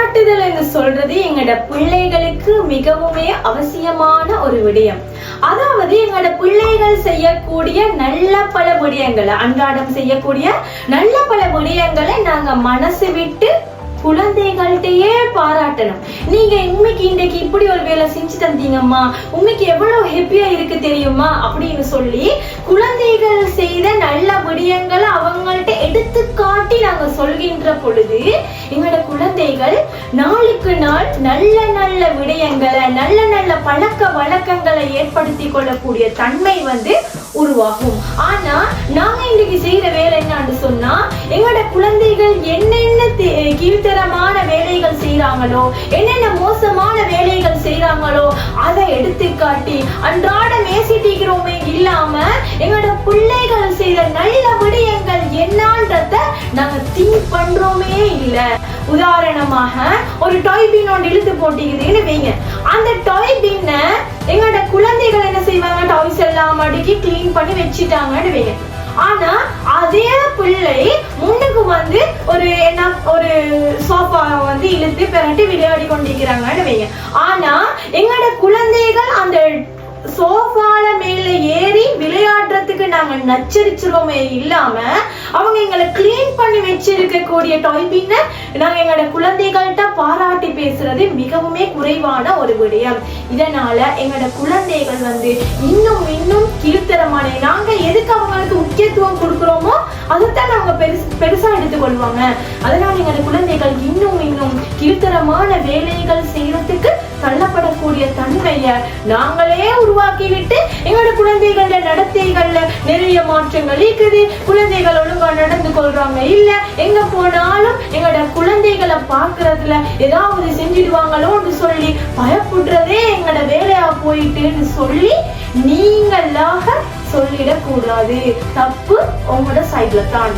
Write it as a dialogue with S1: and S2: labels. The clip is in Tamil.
S1: பாராட்டுதல் என்று சொல்றது எங்களோட பிள்ளைகளுக்கு மிகவுமே அவசியமான ஒரு விடயம். அதாவது எங்களோட பிள்ளைகள் செய்யக்கூடிய நல்ல பல விடயங்களை, அன்றாடம் செய்யக்கூடிய நல்ல பல விடயங்களை நாங்க மனசு விட்டு குழந்தைகள்கிட்டயே பாராட்டணும். நீங்க இன்றைக்கு இப்படி ஒரு வேலை செஞ்சு தந்தீங்கம்மா, உண்மைக்கு எவ்வளவு ஹாப்பியா இருக்கு தெரியுமா அப்படின்னு சொல்லி குழந்தைகள் செய்த நல்ல விடயங்களை அவங்கள்ட்ட எடுத்து காட்டி நாங்க சொல்கின்ற பொழுது எங்களோட குழந்தைகள் நாளுக்கு நாள் நல்ல நல்ல விடயங்களை, நல்ல நல்ல பழக்க வழக்கங்களை ஏற்படுத்தி கொள்ளக்கூடிய தன்மை உருவாகும். ஆனா நாங்க இன்னைக்கு செய்யற வேலை என்னன்னு சொன்னா, எங்களோட குழந்தைகள் என்னென்ன கீழ்த்தரமான வேலைகள் செய்யறாங்களோ, என்னென்ன மோசமான வேலைகள் செய்யறாங்களோ அதை எடுத்துக்காட்டி அன்றாட மேசிட்டிக்கிறோமே இல்லாம எங்களோட பிள்ளைகள் செய்த நல்ல விடயங்கள் என்னன்றத நாங்க திங்க் பண்றோமே இல்ல. உதாரணமாக ஒரு டாய் பின் ஒன்று இழுத்து போட்டிக்குதுன்னு வைங்க. அந்த டாய் பின்ன எங்களோட குழந்தைகள் என்ன செய்வாங்க, டாய்ஸ் எல்லாம் அடுக்கி கிளீன் பண்ணி வச்சுட்டாங்கன்னு வைங்க. ஆனா அதே பிள்ளை முன்னுக்கு ஒரு சோஃபா இழுத்து பிறட்டு விளையாடி கொண்டிருக்கிறாங்கன்னு வைங்க. ஆனா எங்களோட குழந்தைகள் அந்த சோஃபால மேல ஏறி விளையாடுறதுக்கு நாங்க நச்சரிச்சிருவோமே இல்லாம அவங்க எங்களை கிளீன் பண்ணி வச்சிருக்கக்கூடிய டாய் பின்ன நாங்க எங்களோட குழந்தைகள்கிட்ட பாராட்டி பேசுறது மிகவுமே குறைவான ஒரு விடயம். இதனால எங்களோட குழந்தைகள் இன்னும் இன்னும் கீழ்த்தரமான, நாங்க எதுக்கு அவங்களுக்கு முக்கியத்துவம் கொடுக்குறோமோ அதைத்தான் அவங்க பெருசா எடுத்துக்கொள்வாங்க. அதனால எங்களோட குழந்தைகள் இன்னும் இன்னும் கீழ்த்தரமான வேலைகள் செய்யறதுக்கு தள்ளப்படக்கூடிய தன்மைய நாங்களே உருவாக்கி விட்டு எங்களோட குழந்தைகள நடத்தைகள்ல நிறைய மாற்றங்கள் இருக்குது. குழந்தைகள் ஒழுங்கா நடந்து கொள்றாங்க இல்ல, எங்க போனாலும் எங்களோட குழந்தைகளை பாக்குறதுல ஏதாவது செஞ்சிடுவாங்களோன்னு சொல்லி பயப்படுறதே எங்களோட வேலையா போயிட்டுன்னு சொல்லி நீங்களாக சொல்லிடக்கூடாது. தப்பு உங்களோட சைட்ல தான்.